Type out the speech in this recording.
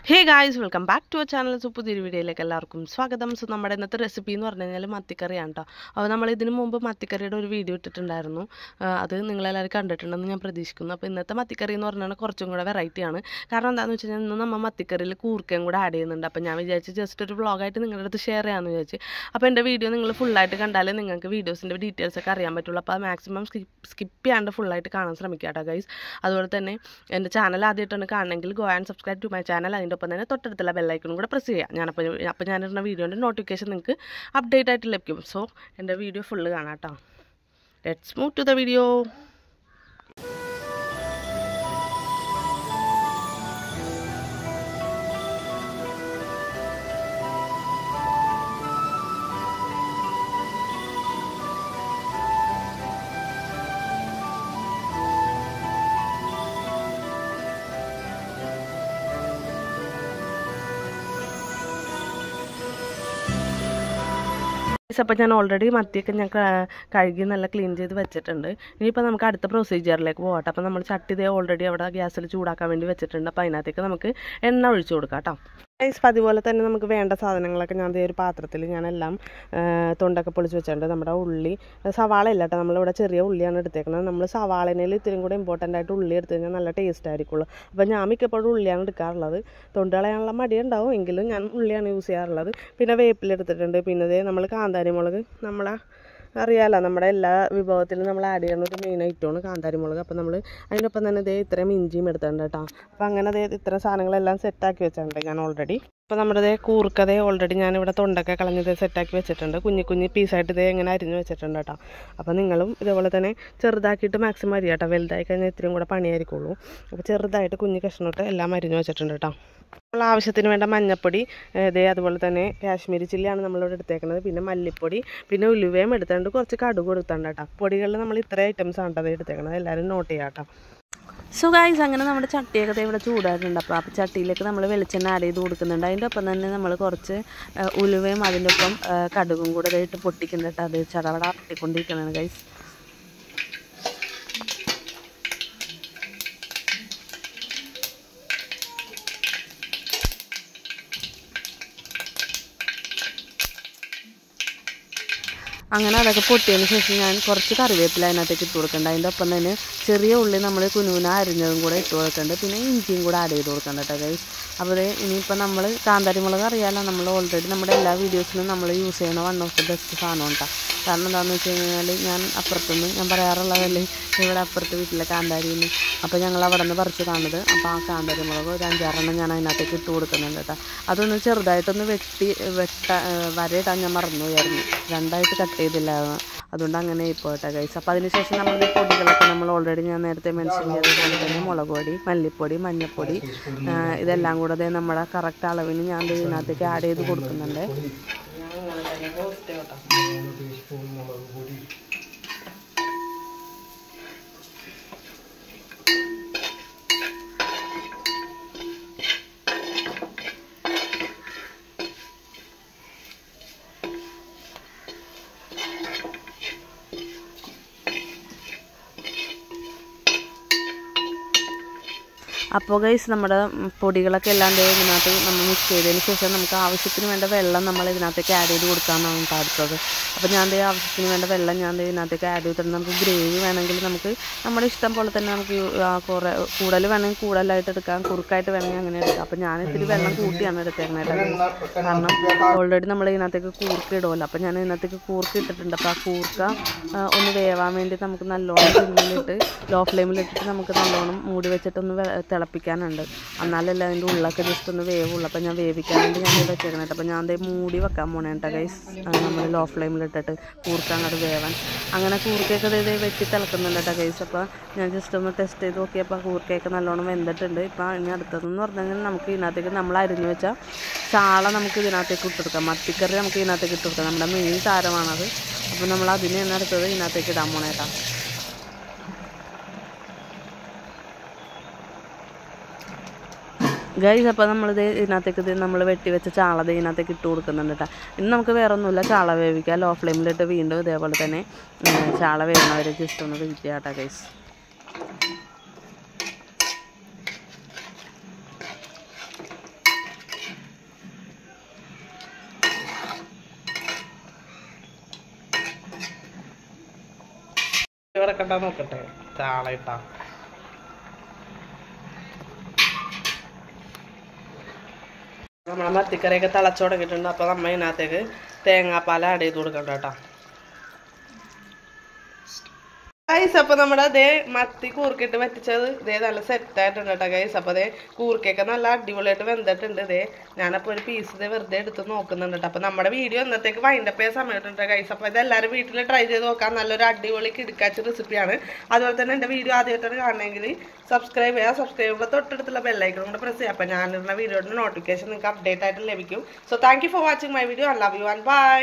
Hey guys, welcome back to our channel. പുതിയൊരു വീഡിയോയിലേക്ക് എല്ലാവർക്കും സ്വാഗതം. സോ നമ്മുടെ ഇന്നത്തെ റെസിപ്പി എന്ന് പറഞ്ഞു കഴിഞ്ഞാൽ മത്തിക്കറിയാണ് കേട്ടോ. അപ്പോൾ നമ്മൾ ഇതിനു മുമ്പ് മത്തിക്കറിയുടെ ഒരു വീഡിയോ ഇട്ടിട്ടുണ്ടായിരുന്നു. അത് നിങ്ങളെല്ലാവരും കണ്ടിട്ടുണ്ടെന്ന് ഞാൻ പ്രതീക്ഷിക്കുന്നു. അപ്പോൾ ഇന്നത്തെ മത്തിക്കറി എന്ന് പറഞ്ഞാൽ കുറച്ചും കൂടെ വെറൈറ്റിയാണ്. കാരണം എന്താണെന്ന് വെച്ച് കഴിഞ്ഞാൽ ഇന്ന് നമ്മൾ മത്തിക്കറിയിൽ കൂർക്കയും കൂടെ ആഡ് ചെയ്യുന്നുണ്ട്. അപ്പോൾ ഞാൻ വിചാരിച്ച് ജസ്റ്റ് ഒരു വ്ളോഗായിട്ട് നിങ്ങളുടെ അടുത്ത് ഷെയർ ചെയ്യാമെന്ന് വിചാരിച്ച്. അപ്പോൾ എൻ്റെ വീഡിയോ നിങ്ങൾ ഫുള്ളായിട്ട് കണ്ടാലേ നിങ്ങൾക്ക് വീഡിയോസിൻ്റെ ഡീറ്റെയിൽസ് ഒക്കെ അറിയാൻ പറ്റുള്ളൂ. അപ്പോൾ അത് മാക്സിമം സ്കിപ്പ് ചെയ്യാണ്ട് ഫുള്ളായിട്ട് കാണാൻ ശ്രമിക്കുക കേട്ടോ ഗൈസ്. അതുപോലെ തന്നെ എൻ്റെ ചാനൽ ആദ്യമായിട്ടാണ് കാണണമെങ്കിൽ go and subscribe to my channel. അതിൻ്റെ ഒപ്പം തന്നെ തൊട്ടടുത്തുള്ള ബെല്ലൈക്കണും കൂടെ പ്രസ് ചെയ്യുക. അപ്പോൾ ഞാനിടുന്ന വീഡിയോൻ്റെ നോട്ടിഫിക്കേഷൻ നിങ്ങൾക്ക് അപ്ഡേറ്റ് ആയിട്ട് ലഭിക്കും. സോ എൻ്റെ വീഡിയോ ഫുള്ള് കാണാം കേട്ടോ. Let's move to the video. അപ്പോൾ ഞാൻ ഓൾറെഡി മത്തിയൊക്കെ ഞാൻ കഴുകി നല്ല ക്ലീൻ ചെയ്ത് വെച്ചിട്ടുണ്ട്. ഇനിയിപ്പോൾ നമുക്ക് അടുത്ത പ്രൊസീജിയറിലേക്ക് പോകട്ടെ. അപ്പോൾ നമ്മൾ ചട്ടി ഇതേ ഓൾറെഡി അവിടെ ഗ്യാസിൽ ചൂടാക്കാൻ വേണ്ടി വെച്ചിട്ടുണ്ട്. അപ്പോൾ അതിനകത്തേക്ക് നമുക്ക് എണ്ണ ഒഴിച്ചു കൊടുക്കാം കേട്ടോ. അതുപോലെ തന്നെ നമുക്ക് വേണ്ട സാധനങ്ങളൊക്കെ ഞാൻ ഒരു പാത്രത്തിൽ ഞാനെല്ലാം തൊണ്ടൊക്കെ പൊളിച്ച് വെച്ചിട്ടുണ്ട്. നമ്മുടെ ഉള്ളി, സവാള ഇല്ല കേട്ടോ, നമ്മളിവിടെ ചെറിയ ഉള്ളിയാണ് എടുത്തേക്കുന്നത്. നമ്മൾ സവാളയിൽ ഇത്തിരി കൂടെ ഇമ്പോർട്ടൻ്റ് ആയിട്ട് ഉള്ളി എടുത്തു കഴിഞ്ഞാൽ നല്ല ടേസ്റ്റ് ആയിരിക്കുള്ളൂ. അപ്പോൾ ഞാൻ മിക്കപ്പോഴും ഉള്ളിയാണ് എടുക്കാറുള്ളത്. തൊണ്ട് കളയാനുള്ള മടിയുണ്ടാവും, എങ്കിലും ഞാൻ ഉള്ളിയാണ് യൂസ് ചെയ്യാറുള്ളത്. പിന്നെ വേപ്പിലെടുത്തിട്ടുണ്ട്. പിന്നെ നമ്മൾ കാന്താരി മുളക്, നമ്മളെ അറിയാമല്ലോ, നമ്മുടെ എല്ലാ വിഭവത്തിലും നമ്മൾ ആഡ് ചെയ്യുന്ന ഒരു മെയിൻ ഐറ്റമാണ് കാന്താരി മുളക്. അപ്പോൾ നമ്മൾ അതിനൊപ്പം തന്നെ ഇത്രയും ഇഞ്ചിയും എടുത്തിട്ടുണ്ട് കേട്ടോ. അപ്പോൾ അങ്ങനെ ഇത്ര സാധനങ്ങളെല്ലാം സെറ്റാക്കി വെച്ചിട്ടുണ്ട് ഞാൻ ഓൾറെഡി. അപ്പോൾ നമ്മുടെ കൂർക്കതേ ഓൾറെഡി ഞാനിവിടെ തൊണ്ടൊക്കെ കളഞ്ഞത് സെറ്റാക്കി വെച്ചിട്ടുണ്ട്. കുഞ്ഞി പീസായിട്ട് ഇങ്ങനെ അരിഞ്ഞ് വെച്ചിട്ടുണ്ട് കേട്ടോ. അപ്പോൾ നിങ്ങളും ഇതേപോലെ തന്നെ ചെറുതാക്കിയിട്ട് മാക്സിമം അരി കേട്ടോ. വലുതായി കഴിഞ്ഞാൽ ഇത്രയും കൂടെ പണിയായിരിക്കുള്ളൂ. അപ്പോൾ ചെറുതായിട്ട് കുഞ്ഞ് കഷ്ണമിട്ട് എല്ലാം അരിഞ്ഞ് വെച്ചിട്ടുണ്ട് കേട്ടോ. നമ്മൾ ആവശ്യത്തിന് വേണ്ട മഞ്ഞൾപ്പൊടി, അതുപോലെ തന്നെ കാശ്മീരി ചില്ലിയാണ് നമ്മളിവിടെ എടുത്തേക്കുന്നത്. പിന്നെ മല്ലിപ്പൊടി, പിന്നെ ഉലുവയും എടുത്തുകൊണ്ട് കുറച്ച് കടുക് എടുത്തുണ്ട് കേട്ടോ. പൊടികളിൽ നമ്മൾ ഇത്ര ഐറ്റംസ് ആണ് അത് എടുത്തേക്കുന്നത്. എല്ലാവരും നോട്ട് ചെയ്യാം കേട്ടോ. സോ ഗൈസ്, അങ്ങനെ നമ്മുടെ ചട്ടിയൊക്കെ ഇവിടെ ചൂടായിട്ടുണ്ട്. അപ്പോൾ ചട്ടിയിലേക്ക് നമ്മൾ വെളിച്ചെണ്ണ ആഡ് ചെയ്ത് കൊടുക്കുന്നുണ്ട്. അതിൻ്റെ ഒപ്പം തന്നെ നമ്മൾ കുറച്ച് ഉലുവയും അതിൻ്റെ ഒപ്പം കടുകും കൂടെ ഇട്ട് പൊട്ടിക്കുന്നുണ്ട്. അത് ചടവട പൊട്ടിക്കൊണ്ടിരിക്കുന്നതാണ് ഗൈസ്. അങ്ങനെ അതൊക്കെ പൊട്ടിയതിന് ശേഷം ഞാൻ കുറച്ച് കറിവേപ്പില അതിനകത്തേക്ക് ഇട്ട് കൊടുക്കുന്നുണ്ട്. അതിൻ്റെ ഒപ്പം തന്നെ ചെറിയ ഉള്ളി നമ്മൾ കുനുകുന അരിഞ്ഞതും കൂടെ ഇട്ട് കൊടുക്കുന്നുണ്ട്. പിന്നെ ഇഞ്ചിയും കൂടെ ആഡ് ചെയ്ത് കൊടുക്കുന്നുണ്ട് കേട്ടോ ഗൈസ്. അപ്പോൾ ഇനിയിപ്പോൾ നമ്മൾ കാന്താരി മുളക് അറിയാമല്ലോ, നമ്മൾ ഓൾറെഡി നമ്മുടെ എല്ലാ വീഡിയോസിലും നമ്മൾ യൂസ് ചെയ്യുന്ന വൺ ഓഫ് ദി ബെസ്റ്റ് സാധനം ഉണ്ടാകും. കാരണം എന്താണെന്ന് വെച്ച് കഴിഞ്ഞാൽ ഞാൻ അപ്പുറത്തുനിന്ന് ഞാൻ പറയാറുള്ളതല്ലേ, ഇവിടെ അപ്പുറത്ത് വീട്ടിലെ കാന്താരിന്ന്. അപ്പോൾ ഞങ്ങൾ അവിടെ നിന്ന് പറിച്ച് കാണുന്നത്. അപ്പോൾ ആ കാന്താരി മുളക് ഒരു 5-6 ഞാൻ അതിനകത്തേക്ക് ഇട്ട് കൊടുക്കുന്നുണ്ട് കേട്ടോ. അതൊന്ന് ചെറുതായിട്ടൊന്ന് വരയിടാൻ ഞാൻ മറന്നുപോയായിരുന്നു. രണ്ടായിട്ട് കട്ട് ചെയ്തില്ല, അതുകൊണ്ട് അങ്ങനെ ഇപ്പോൾ കേട്ടോ ഗൈസ്. അപ്പോൾ അതിനുശേഷം നമ്മൾ പൊടികളൊക്കെ നമ്മൾ ഓൾറെഡി ഞാൻ നേരത്തെ മെൻഷൻ ചെയ്തതുപോലെ തന്നെ മുളക് പൊടി, മല്ലിപ്പൊടി, മഞ്ഞൾപ്പൊടി, ഇതെല്ലാം കൂടെ നമ്മുടെ കറക്റ്റ് അളവിന് ഞാൻ ഇതിനകത്തേക്ക് ആഡ് ചെയ്ത് കൊടുക്കുന്നുണ്ട്. അപ്പോൾ ഗൈസ്, നമ്മുടെ പൊടികളൊക്കെ എല്ലാം ഇതിനകത്ത് നമ്മൾ മിക്സ് ചെയ്തതിന് ശേഷം നമുക്ക് ആവശ്യത്തിന് വേണ്ട വെള്ളം നമ്മൾ ഇതിനകത്തേക്ക് ആഡ് ചെയ്ത് കൊടുക്കാമെന്നാണ് അടുത്തത്. അപ്പോൾ ഞാൻ ആവശ്യത്തിന് വേണ്ട വെള്ളം ഞാൻ ഇതിനകത്തേക്ക് ആഡ് ചെയ്തിട്ടുണ്ട്. നമുക്ക് ഗ്രേവി വേണമെങ്കിൽ നമുക്ക് നമ്മുടെ ഇഷ്ടം പോലെ തന്നെ നമുക്ക് കുറേ കൂടുതൽ വേണമെങ്കിൽ കൂടുതലായിട്ട് എടുക്കാം, കുറുക്കായിട്ട് വേണമെങ്കിൽ അങ്ങനെ എടുക്കാം. അപ്പോൾ ഞാൻ ഇത്തിരി വെള്ളം കൂട്ടിയാണ് എടുത്തേക്കുന്നത്. കാരണം ഓൾറെഡി നമ്മൾ ഇതിനകത്തേക്ക് കൂർക്ക് ഇടുമല്ലോ. അപ്പോൾ ഞാൻ ഇതിനകത്തേക്ക് കൂർക്ക് ഇട്ടിട്ടുണ്ട്. അപ്പോൾ ആ കൂർക്ക ഒന്ന് വേവാൻ വേണ്ടി നമുക്ക് നല്ലോണം സിമ്മിലിട്ട് ലോ ഫ്ലെയിമിലിട്ടിട്ട് നമുക്ക് നല്ലോണം മൂടി വെച്ചിട്ടൊന്ന് തിളപ്പിക്കാനുണ്ട്. എന്നാലല്ല അതിൻ്റെ ഉള്ളൊക്കെ ജസ്റ്റ് ഒന്ന് വേവുള്ളൂ. അപ്പോൾ ഞാൻ വേവിക്കാൻ വേണ്ടി ഞാൻ വെച്ചേക്കുന്നത്. അപ്പോൾ ഞാൻ മൂടി വെക്കാൻ പോണേ കേട്ടോ ഗൈസ്. നമ്മൾ ലോ ഫ്ലെയിമിലിട്ടിട്ട് കൂർക്ക അങ്ങോട്ട് വേവാൻ. അങ്ങനെ കൂർക്കയൊക്കെ വെട്ടി തിളക്കുന്നുണ്ട് കേട്ടോ ഗൈസ്. അപ്പോൾ ഞാൻ ജസ്റ്റ് ഒന്ന് ടെസ്റ്റ് ചെയ്ത് നോക്കിയപ്പോൾ കൂർക്കയൊക്കെ നല്ലോണം വെന്തിട്ടുണ്ട്. ഇപ്പോൾ ഇനി അടുത്തതെന്ന് പറഞ്ഞു കഴിഞ്ഞാൽ നമുക്ക് ഇതിനകത്തേക്ക് നമ്മൾ അരിഞ്ഞു വെച്ചാൽ ചാള നമുക്ക് ഇതിനകത്തേക്ക് ഇട്ടുകൊടുക്കാം. മത്തിക്കറി നമുക്ക് ഇതിനകത്തേക്ക് ഇട്ടുകൊടുക്കാം. നമ്മുടെ മെയിൻ താരമാണത്. അപ്പോൾ നമ്മൾ അതിന് തന്നെ അടുത്തത് ഇതിനകത്തേക്ക് ഇടാൻ പോണേ കേട്ടോ. ഗൈസ്, അപ്പോൾ നമ്മളിത് ഇതിനകത്തേക്ക് നമ്മൾ വെട്ടി വെച്ച ചാള ഇതിനകത്തേക്ക് ഇട്ട് കൊടുക്കുന്നുണ്ട് കേട്ടോ. ഇനി നമുക്ക് വേറെ ഒന്നുമില്ല, ചാള വേവിക്കാം. ലോ ഫ്ലെയിമിലിട്ട് വീണ്ടും ഇതേപോലെ തന്നെ ചാള വേണവരെ ജസ്റ്റ് ഒന്ന് വെയിറ്റ് ചെയ്യാം കേട്ടോ ഗൈസ്. ചൂടാക്കണ്ട നോക്കട്ടെ. ചാള ഇട്ടാ നമ്മളെ മത്തിക്കറിയൊക്കെ തിളച്ചു തുടങ്ങിയിട്ടുണ്ട്. അപ്പോൾ നമ്മൾ ഇതിനകത്തേക്ക് തേങ്ങാപ്പാൽ ആഡ് ചെയ്ത് കൊടുക്കണ്ട കേട്ടോ. ഗൈസ് അപ്പോൾ നമ്മുടെ അതേ മത്തി കൂർക്കിട്ട് വറ്റിച്ചത് ഇതേ നല്ല സെറ്റായിട്ടുണ്ട് കേട്ടോ ഗൈസ്. അപ്പോൾ അതേ കൂർക്കൊക്കെ നല്ല അടിപൊളിയായിട്ട് വെന്തിട്ടുണ്ട്. ഇതേ ഞാനപ്പോൾ ഒരു പീസ് ഇതേ വെറുതെ എടുത്ത് നോക്കുന്നുണ്ട് കേട്ടോ. അപ്പോൾ നമ്മുടെ വീഡിയോ ഇന്നത്തേക്ക് വൈൻഡപ്പ് ചെയ്യാൻ സമയത്തുണ്ട് ഗൈസ്. അപ്പോൾ ഇതെല്ലാവരും വീട്ടിൽ ട്രൈ ചെയ്ത് നോക്കാൻ നല്ലൊരു അടിപൊളി കിടക്കാച്ച റെസിപ്പിയാണ്. അതുപോലെ തന്നെ എൻ്റെ വീഡിയോ ആദ്യമായിട്ടാണ് കാണണമെങ്കിൽ സബ്സ്ക്രൈബ് ചെയ്യുക. സബ്സ്ക്രൈബ് ചെയ്യുമ്പോൾ തൊട്ടടുത്തുള്ള ബെല്ലൈക്കൺ കൂടെ പ്രസ് ചെയ്യുക. അപ്പോൾ ഞാനിടുന്ന വീഡിയോയുടെ നോട്ടിഫിക്കേഷൻ നിങ്ങൾക്ക് അപ്ഡേറ്റ് ആയിട്ട് ലഭിക്കും. So thank you for watching my video. I love you and by.